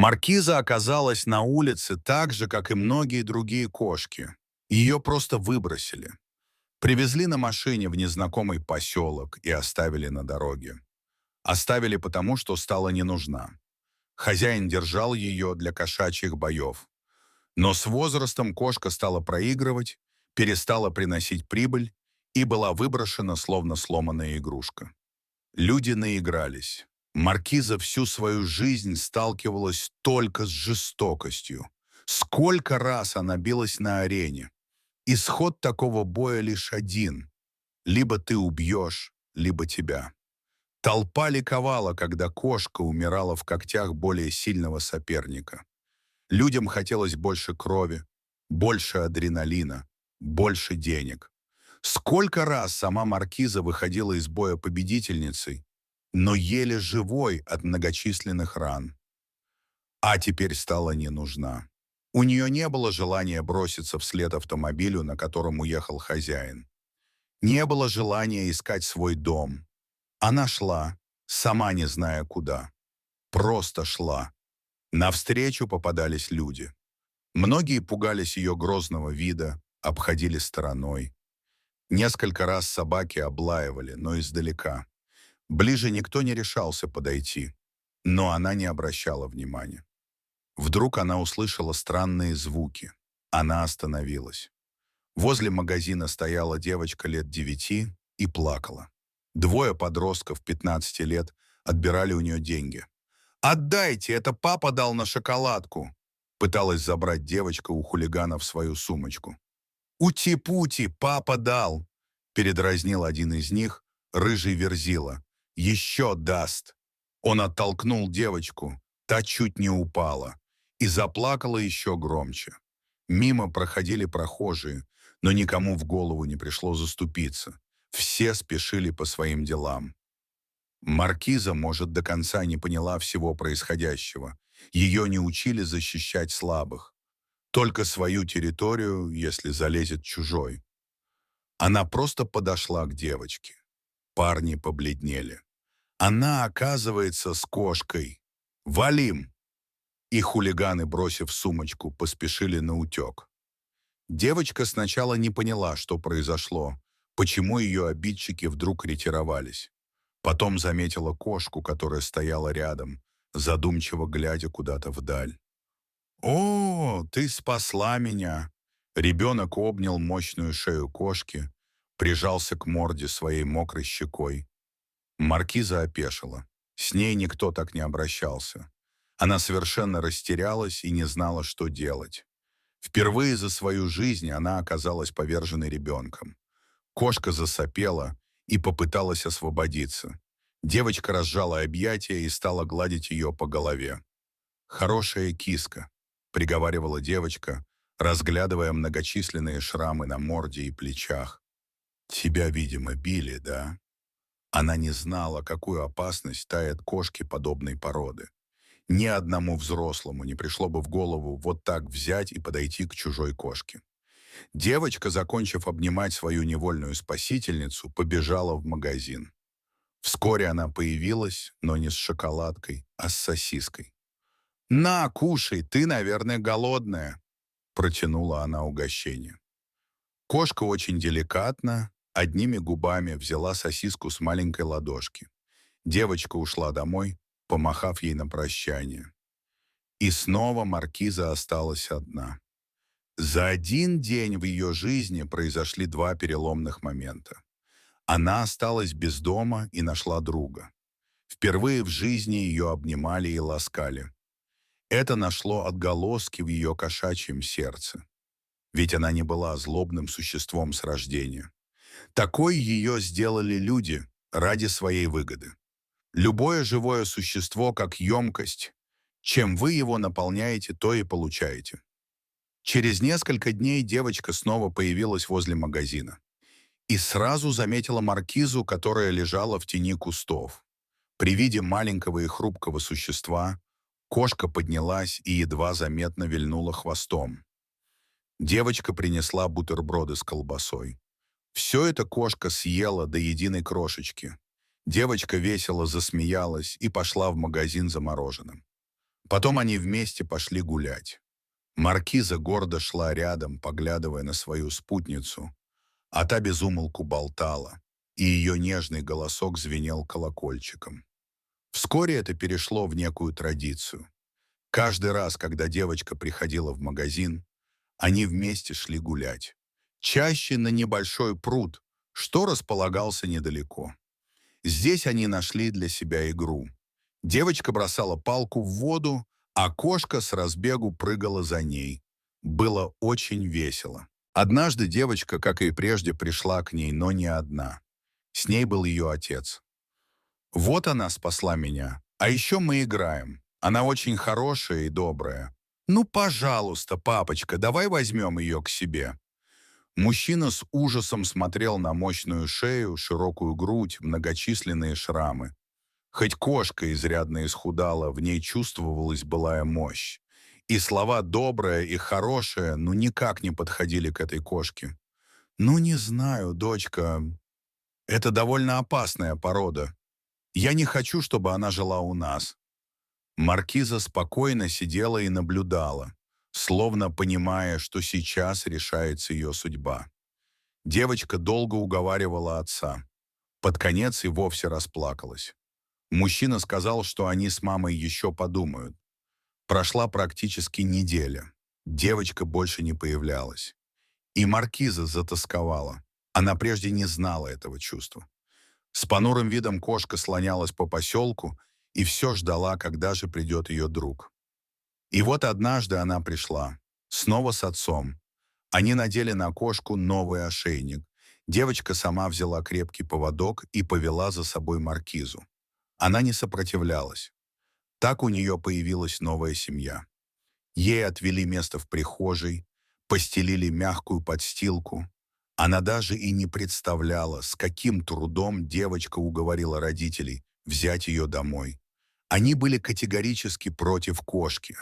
Маркиза оказалась на улице так же, как и многие другие кошки. Ее просто выбросили. Привезли на машине в незнакомый поселок и оставили на дороге. Оставили потому, что стала не нужна. Хозяин держал ее для кошачьих боев. Но с возрастом кошка стала проигрывать, перестала приносить прибыль и была выброшена, словно сломанная игрушка. Люди наигрались. Маркиза всю свою жизнь сталкивалась только с жестокостью. Сколько раз она билась на арене. Исход такого боя лишь один. Либо ты убьешь, либо тебя. Толпа ликовала, когда кошка умирала в когтях более сильного соперника. Людям хотелось больше крови, больше адреналина, больше денег. Сколько раз сама Маркиза выходила из боя победительницей, но еле живой от многочисленных ран. А теперь стала не нужна. У нее не было желания броситься вслед автомобилю, на котором уехал хозяин. Не было желания искать свой дом. Она шла, сама не зная куда. Просто шла. Навстречу попадались люди. Многие пугались ее грозного вида, обходили стороной. Несколько раз собаки облаивали, но издалека. Ближе никто не решался подойти, но она не обращала внимания. Вдруг она услышала странные звуки. Она остановилась. Возле магазина стояла девочка лет 9 и плакала. Двое подростков 15 лет отбирали у нее деньги. «Отдайте, это папа дал на шоколадку!» Пыталась забрать девочка у хулиганов свою сумочку. «Ути-пути, папа дал!» Передразнил один из них, рыжий верзила. «Еще даст!» Он оттолкнул девочку, та чуть не упала, и заплакала еще громче. Мимо проходили прохожие, но никому в голову не пришло заступиться. Все спешили по своим делам. Маркиза, может, до конца не поняла всего происходящего. Ее не учили защищать слабых. Только свою территорию, если залезет чужой. Она просто подошла к девочке. Парни побледнели. Она, оказывается, с кошкой. «Валим!» И хулиганы, бросив сумочку, поспешили на утек. Девочка сначала не поняла, что произошло, почему ее обидчики вдруг ретировались. Потом заметила кошку, которая стояла рядом, задумчиво глядя куда-то вдаль. «О, ты спасла меня!» Ребенок обнял мощную шею кошки, прижался к морде своей мокрой щекой. Маркиза опешила. С ней никто так не обращался. Она совершенно растерялась и не знала, что делать. Впервые за свою жизнь она оказалась поверженной ребенком. Кошка засопела и попыталась освободиться. Девочка разжала объятия и стала гладить ее по голове. «Хорошая киска», — приговаривала девочка, разглядывая многочисленные шрамы на морде и плечах. «Тебя, видимо, били, да?» Она не знала, какую опасность тает кошки подобной породы. Ни одному взрослому не пришло бы в голову вот так взять и подойти к чужой кошке. Девочка, закончив обнимать свою невольную спасительницу, побежала в магазин. Вскоре она появилась, но не с шоколадкой, а с сосиской. «На, кушай, ты, наверное, голодная», — протянула она угощение. Кошка очень деликатно, одними губами взяла сосиску с маленькой ладошки. Девочка ушла домой, помахав ей на прощание. И снова Маркиза осталась одна. За один день в ее жизни произошли два переломных момента. Она осталась без дома и нашла друга. Впервые в жизни ее обнимали и ласкали. Это нашло отголоски в ее кошачьем сердце. Ведь она не была злобным существом с рождения. Такой ее сделали люди ради своей выгоды. Любое живое существо как емкость. Чем вы его наполняете, то и получаете. Через несколько дней девочка снова появилась возле магазина. И сразу заметила Маркизу, которая лежала в тени кустов. При виде маленького и хрупкого существа кошка поднялась и едва заметно вильнула хвостом. Девочка принесла бутерброды с колбасой. Все это кошка съела до единой крошечки. Девочка весело засмеялась и пошла в магазин за мороженым. Потом они вместе пошли гулять. Маркиза гордо шла рядом, поглядывая на свою спутницу, а та без умолку болтала, и ее нежный голосок звенел колокольчиком. Вскоре это перешло в некую традицию. Каждый раз, когда девочка приходила в магазин, они вместе шли гулять. Чаще на небольшой пруд, что располагался недалеко. Здесь они нашли для себя игру. Девочка бросала палку в воду, а кошка с разбегу прыгала за ней. Было очень весело. Однажды девочка, как и прежде, пришла к ней, но не одна. С ней был ее отец. «Вот она спасла меня. А еще мы играем. Она очень хорошая и добрая. Ну, пожалуйста, папочка, давай возьмем ее к себе». Мужчина с ужасом смотрел на мощную шею, широкую грудь, многочисленные шрамы. Хоть кошка изрядно исхудала, в ней чувствовалась былая мощь. И слова «добрая» и «хорошая» ну никак не подходили к этой кошке. «Ну, не знаю, дочка. Это довольно опасная порода. Я не хочу, чтобы она жила у нас». Маркиза спокойно сидела и наблюдала, словно понимая, что сейчас решается ее судьба. Девочка долго уговаривала отца. Под конец и вовсе расплакалась. Мужчина сказал, что они с мамой еще подумают. Прошла практически неделя. Девочка больше не появлялась. И Маркиза затосковала. Она прежде не знала этого чувства. С понурым видом кошка слонялась по поселку и все ждала, когда же придет ее друг. И вот однажды она пришла. Снова с отцом. Они надели на кошку новый ошейник. Девочка сама взяла крепкий поводок и повела за собой Маркизу. Она не сопротивлялась. Так у нее появилась новая семья. Ей отвели место в прихожей, постелили мягкую подстилку. Она даже и не представляла, с каким трудом девочка уговорила родителей взять ее домой. Они были категорически против кошки.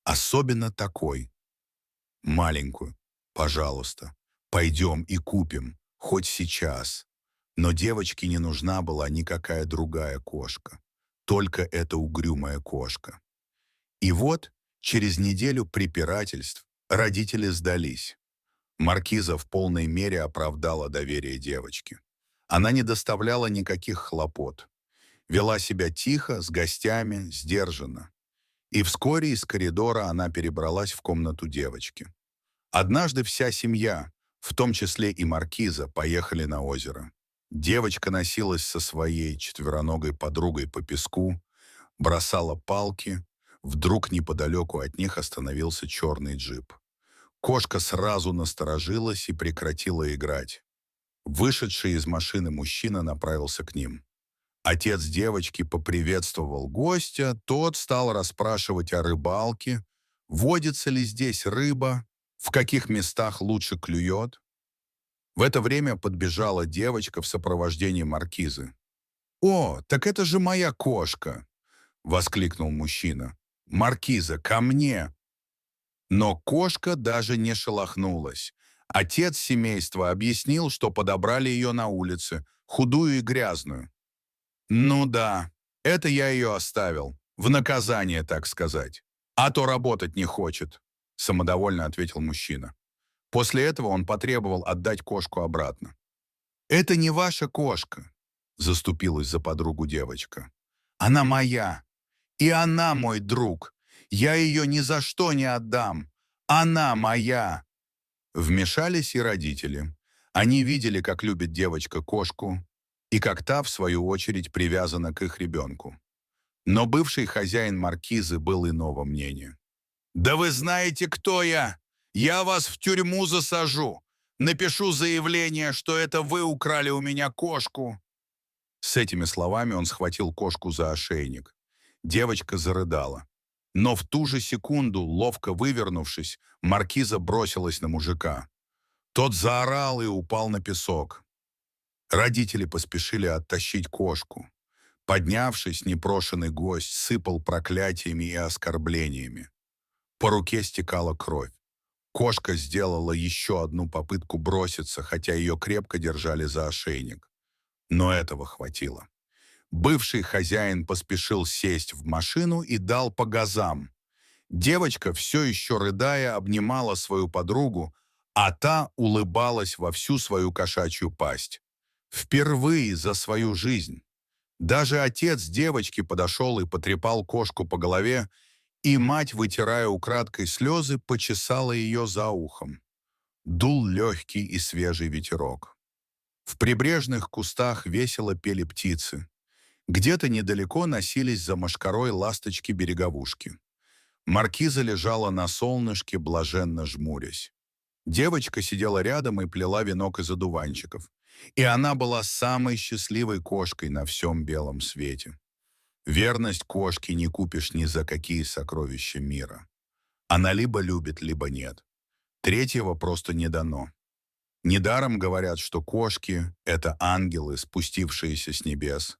Особенно такой. Маленькую. Пожалуйста, пойдем и купим, хоть сейчас. Но девочке не нужна была никакая другая кошка. Только эта угрюмая кошка. И вот, через неделю препирательств, родители сдались. Маркиза в полной мере оправдала доверие девочки. Она не доставляла никаких хлопот. Вела себя тихо, с гостями, сдержанно. И вскоре из коридора она перебралась в комнату девочки. Однажды вся семья, в том числе и Маркиза, поехали на озеро. Девочка носилась со своей четвероногой подругой по песку, бросала палки. Вдруг неподалеку от них остановился черный джип. Кошка сразу насторожилась и прекратила играть. Вышедший из машины мужчина направился к ним. Отец девочки поприветствовал гостя, тот стал расспрашивать о рыбалке, водится ли здесь рыба, в каких местах лучше клюет. В это время подбежала девочка в сопровождении Маркизы. «О, так это же моя кошка!» — воскликнул мужчина. «Маркиза, ко мне!» Но кошка даже не шелохнулась. Отец семейства объяснил, что подобрали ее на улице, худую и грязную. «Ну да, это я ее оставил. В наказание, так сказать. А то работать не хочет», — самодовольно ответил мужчина. После этого он потребовал отдать кошку обратно. «Это не ваша кошка», — заступилась за подругу девочка. «Она моя. И она мой друг. Я ее ни за что не отдам. Она моя». Вмешались и родители. Они видели, как любит девочка кошку, и как та, в свою очередь, привязана к их ребенку. Но бывший хозяин Маркизы был иного мнения. «Да вы знаете, кто я! Я вас в тюрьму засажу! Напишу заявление, что это вы украли у меня кошку!» С этими словами он схватил кошку за ошейник. Девочка зарыдала. Но в ту же секунду, ловко вывернувшись, Маркиза бросилась на мужика. Тот заорал и упал на песок. Родители поспешили оттащить кошку. Поднявшись, непрошенный гость сыпал проклятиями и оскорблениями. По руке стекала кровь. Кошка сделала еще одну попытку броситься, хотя ее крепко держали за ошейник. Но этого хватило. Бывший хозяин поспешил сесть в машину и дал по газам. Девочка, все еще рыдая, обнимала свою подругу, а та улыбалась во всю свою кошачью пасть. Впервые за свою жизнь. Даже отец девочки подошел и потрепал кошку по голове, и мать, вытирая украдкой слезы, почесала ее за ухом. Дул легкий и свежий ветерок. В прибрежных кустах весело пели птицы. Где-то недалеко носились за мошкарой ласточки-береговушки. Маркиза лежала на солнышке, блаженно жмурясь. Девочка сидела рядом и плела венок из одуванчиков. И она была самой счастливой кошкой на всем белом свете. Верность кошки не купишь ни за какие сокровища мира. Она либо любит, либо нет. Третьего просто не дано. Недаром говорят, что кошки — это ангелы, спустившиеся с небес,